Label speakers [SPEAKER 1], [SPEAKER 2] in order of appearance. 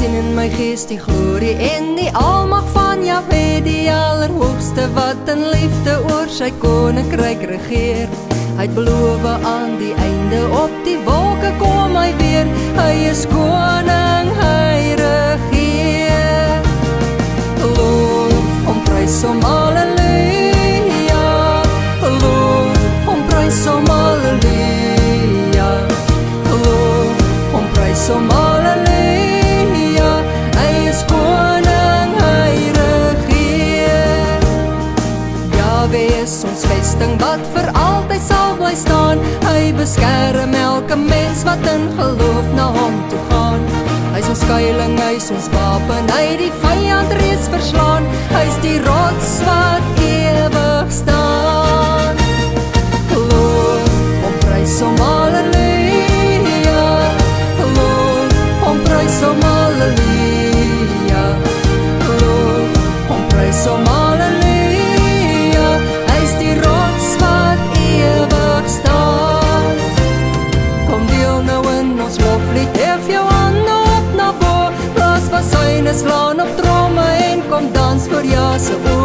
[SPEAKER 1] sien in my gees die glorie en die almag van Jahwe, die allerhoogste wat in liefde oor sy koninkryk regeer. Hy het beloof aan die einde, op die wolke kom hy weer. Hy is koning, hy regeer. Loof hom, prys hom, halleluja. Loof hom, prys hom, halleluja. Loof hom, prys hom, halleluja. Hy is koning, hy regeer. Jahwe is ons vesting wat vir altyd sal bly staan. Hy beskerm elke mens wat in geloof na hom toe gaan. Hy is ons skuiling, hy is ons wapen, hy het die vyand reeds verslaan. Hy is die rots wat ewig staan. Loof hom, prys hom, halleluja. Loof hom, prys hom, halleluja. Loof hom, prys hom, halleluja. Hy is die rots wat ewig staan. Kom deel nou in ons loflied, hef jou hande op na bo. Blaas van syne, slaan op tromme en kom dans voor Jah se oor.